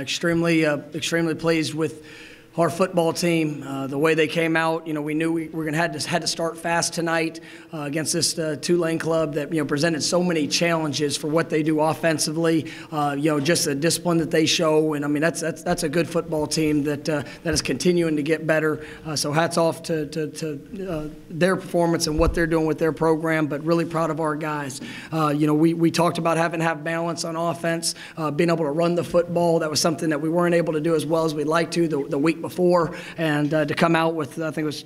Extremely pleased with our football team, the way they came out. We knew we were going to had to start fast tonight against this Tulane club that presented so many challenges for what they do offensively. Just the discipline that they show, and I mean that's a good football team that is continuing to get better. So hats off to their performance and what they're doing with their program. But really proud of our guys. We talked about having to have balance on offense, being able to run the football. That was something that we weren't able to do as well as we'd like to the week before, and to come out with, I think it was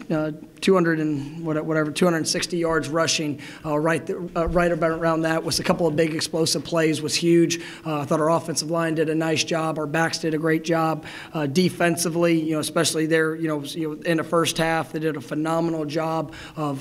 260 yards rushing, right about around that. Was a couple of big explosive plays, was huge. I thought our offensive line did a nice job. Our backs did a great job. Defensively, especially there, in the first half, they did a phenomenal job of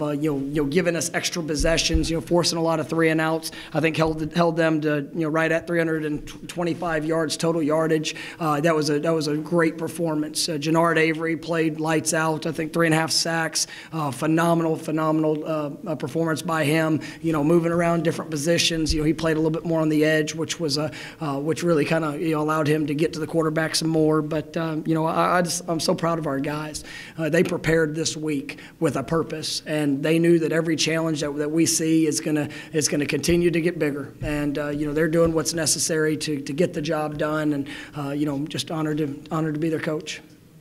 giving us extra possessions, forcing a lot of 3-and-outs. I think held them to right at 325 yards total yardage. That was a great performance. Jannard Avery played lights out. I think 3.5 sacks. Phenomenal performance by him. Moving around different positions. He played a little bit more on the edge, which really kind of allowed him to get to the quarterback some more. But I'm so proud of our guys. They prepared this week with a purpose, and they knew that every challenge that we see is gonna continue to get bigger. And they're doing what's necessary to get the job done. And just honored to be their coach.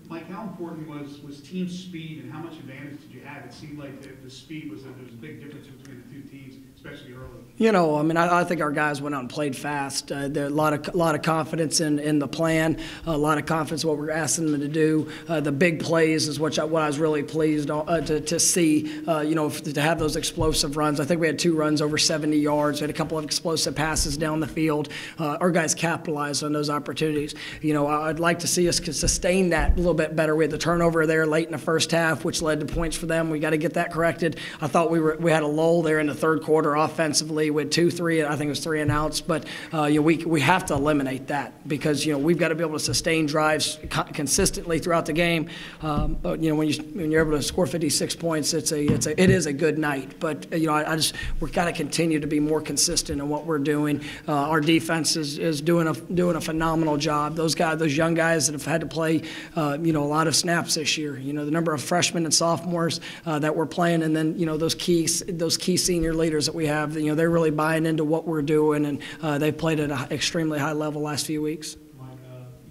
Mike, how important was team speed, and how much advantage did you have? It seemed like the speed there was a big difference between the two teams, especially early. I think our guys went out and played fast. There a lot of confidence in the plan, a lot of confidence in what we're asking them to do. The big plays is what I was really pleased to see. To have those explosive runs. I think we had 2 runs over 70 yards. We had a couple of explosive passes down the field. Our guys capitalized on those opportunities. I'd like to see us sustain that a little bit better. We had the turnover there late in the first half, which led to points for them. We got to get that corrected. I thought we had a lull there in the third quarter offensively with 2-3, I think it was 3-and-outs. But we have to eliminate that because we've got to be able to sustain drives consistently throughout the game. But when you're able to score 56 points, it is a good night. But we've got to continue to be more consistent in what we're doing. Our defense is doing a phenomenal job. Those young guys that have had to play a lot of snaps this year. The number of freshmen and sophomores that we're playing, and then those key senior leaders that we have. They're really buying into what we're doing, and they've played at an extremely high level last few weeks. Mike,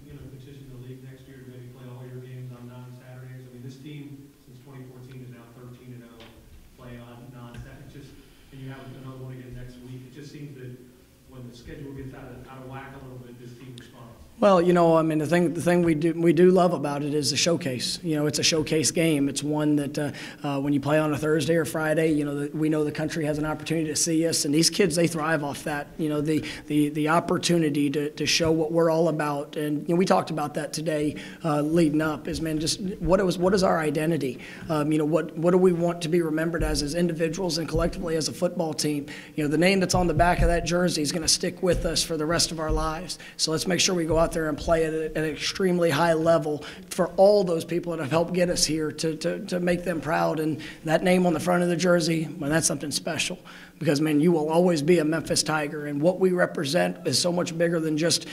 you're going to petition the league next year to maybe play all your games on non-Saturdays. I mean, this team since 2014 is now 13-0, playing on non-Saturdays. And you have another one again next week. It just seems that when the schedule gets out of whack a little bit, this team responds. Well, the thing we do love about it is the showcase. It's a showcase game. It's one that when you play on a Thursday or Friday, we know the country has an opportunity to see us, and these kids, they thrive off that. The opportunity to show what we're all about, and we talked about that today leading up. Is just what is our identity? What do we want to be remembered as individuals and collectively as a football team? The name that's on the back of that jersey is going to stick with us for the rest of our lives. So let's make sure we go out there and play at an extremely high level for all those people that have helped get us here to make them proud. And that name on the front of the jersey, well, that's something special. Because, you will always be a Memphis Tiger, and what we represent is so much bigger than just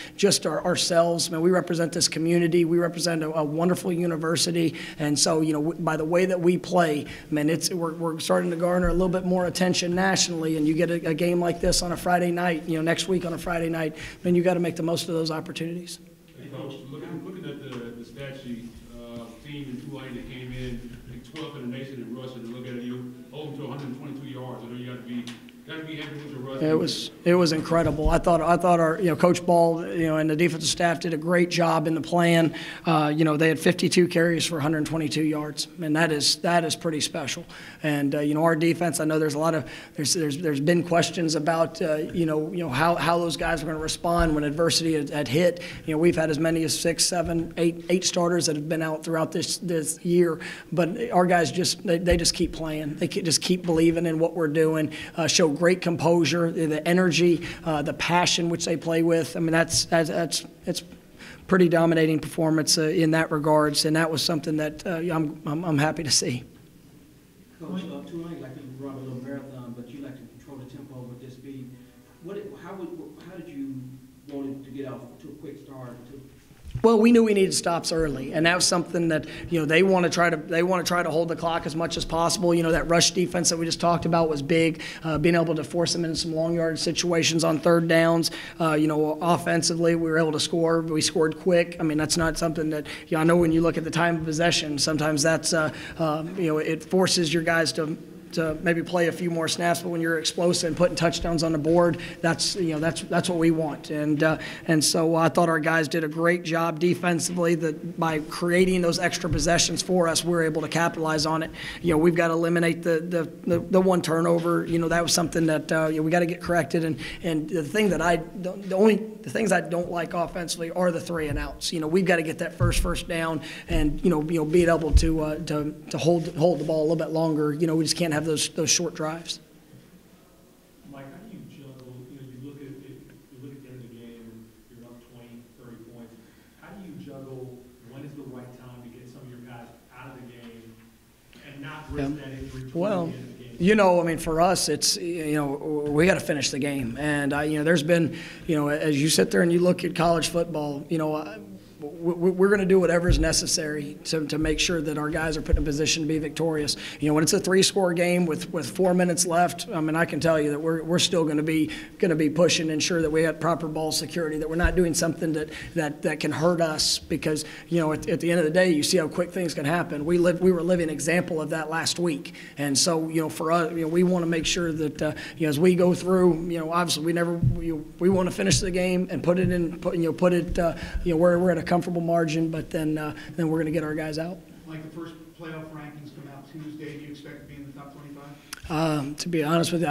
ourselves. We represent this community. We represent a wonderful university, and so, by the way that we play, we're starting to garner a little bit more attention nationally, and you get a game like this on a Friday night, next week on a Friday night, then you got to make the most of those opportunities. Hey, Coach, looking at the stat sheet, team in Tulane that came in, I think 12th in the nation in rushing, and look at it, you hold them to 122 yards. I know you got to be happy with your rush. It was incredible. I thought our Coach Ball and the defensive staff did a great job in the plan. They had 52 carries for 122 yards, and that is pretty special. And our defense, I know there's been questions about how those guys are going to respond when adversity had hit. We've had as many as 6, 7, 8 starters that have been out throughout this year, but our guys just keep playing. They just keep believing in what we're doing. Show great composure, the energy, the passion which they play with. It's pretty dominating performance in that regards, and that was something that I'm happy to see. Coach, Tulane like to run a little marathon, but you like to control the tempo with this speed. How did you want it to get off to a quick start? Well, we knew we needed stops early, and that was something that they want to try to hold the clock as much as possible. That rush defense that we just talked about was big, being able to force them into some long yard situations on third downs. Offensively, we were able to score. We scored quick. I mean, that's not something that I know when you look at the time of possession. Sometimes that's it forces your guys to maybe play a few more snaps, but when you're explosive and putting touchdowns on the board, that's what we want. And so I thought our guys did a great job defensively. That by creating those extra possessions for us, we're able to capitalize on it. We've got to eliminate the one turnover. That was something that we got to get corrected. And the thing that the things I don't like offensively are the 3 and outs. We've got to get that first down and be able to hold the ball a little bit longer. We just can't have those short drives. Mike, how do you juggle, you look at the end of the game and you're up 20, 30 points. How do you juggle when is the right time to get some of your guys out of the game and not risk that injury towards the end of the game? I mean, for us, it's, we got to finish the game. And, there's been, as you sit there and you look at college football, we're going to do whatever is necessary to make sure that our guys are put in a position to be victorious. When it's a 3-score game with 4 minutes left, I mean, I can tell you that we're still going to be pushing and ensure that we have proper ball security, that we're not doing something that can hurt us, because at the end of the day, you see how quick things can happen. We were a living example of that last week, and so for us, we want to make sure that as we go through, obviously we want to finish the game and put it where we're at a comfortable margin, but then we're going to get our guys out. Like the first playoff rankings come out Tuesday, do you expect to be in the top 25? To be honest with you,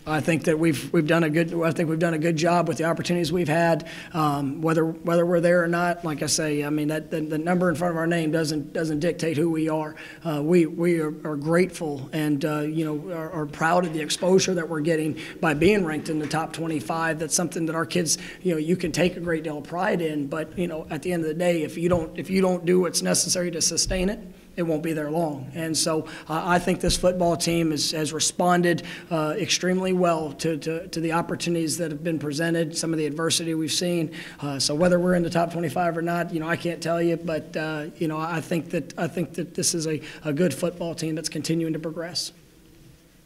I think that we've done a good job with the opportunities we've had. Whether we're there or not, like I say, that the number in front of our name doesn't dictate who we are. We are grateful and are proud of the exposure that we're getting by being ranked in the top 25. That's something that our kids, you can take a great deal of pride in. But at the end of the day, if you don't do what's necessary to sustain it, it won't be there long. And so I think this football team has responded extremely well to the opportunities that have been presented, some of the adversity we've seen. So whether we're in the top 25 or not, I can't tell you, but I think that this is a good football team that's continuing to progress.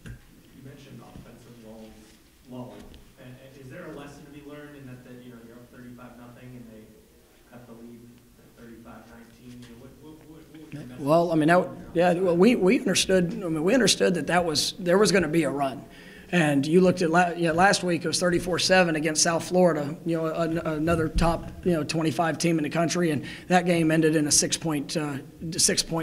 You mentioned offensive lull. And is there a lesson to be learned in that you're up 35-0 and they cut the lead at 35-19? Well, we understood. We understood that there was going to be a run. And you looked at last week, it was 34-7 against South Florida, another top 25 team in the country, and that game ended in a six-point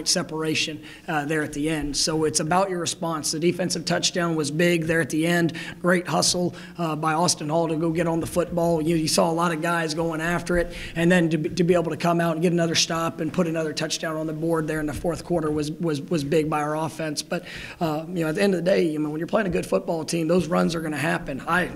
separation there at the end. So it's about your response. The defensive touchdown was big there at the end. Great hustle by Austin Hall to go get on the football. You saw a lot of guys going after it, and then to be able to come out and get another stop and put another touchdown on the board there in the fourth quarter was big by our offense. But at the end of the day, when you're playing a good football team, those runs are going to happen. I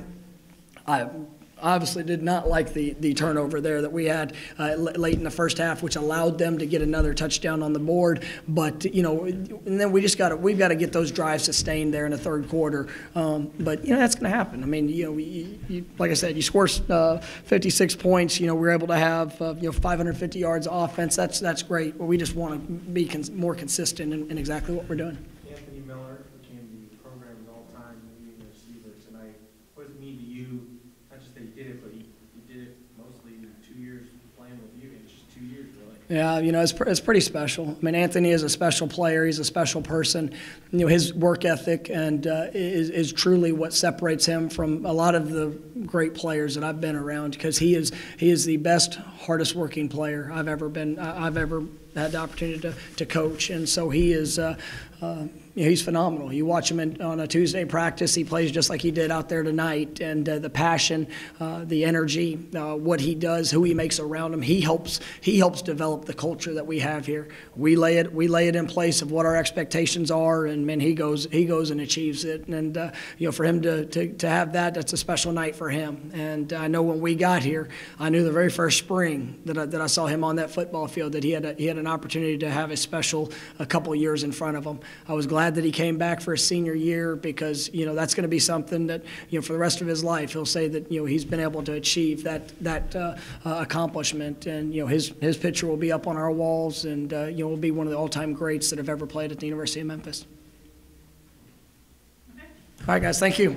obviously did not like the turnover there that we had late in the first half, which allowed them to get another touchdown on the board. But and then we've got to get those drives sustained there in the third quarter. But that's going to happen. I mean, like I said, you score 56 points. We're able to have 550 yards of offense. That's great. But we just want to be more consistent in exactly what we're doing. Anthony Miller became the program's all-time leading receiver tonight. What does it mean to you? Not just that he did it, but he did it mostly in 2 years playing with you, in just 2 years, really. Yeah, it's pretty special. I mean, Anthony is a special player. He's a special person. His work ethic and is truly what separates him from a lot of the great players that I've been around, because he is the best, hardest working player I've ever had the opportunity to coach, and so he is. He's phenomenal. You watch him on a Tuesday practice, he plays just like he did out there tonight, and the passion, the energy, what he does, who he makes around him, he helps develop the culture that we have here. We lay it in place of what our expectations are, and man, he goes and achieves it. And for him to have that's a special night for him. him. And I know when we got here, I knew the very first spring that I saw him on that football field that he had an opportunity to have a couple of years in front of him. I was glad that he came back for his senior year because, that's going to be something that, for the rest of his life, he'll say that, he's been able to achieve that accomplishment. And, his picture will be up on our walls and, will be one of the all-time greats that have ever played at the University of Memphis. All right, guys, thank you.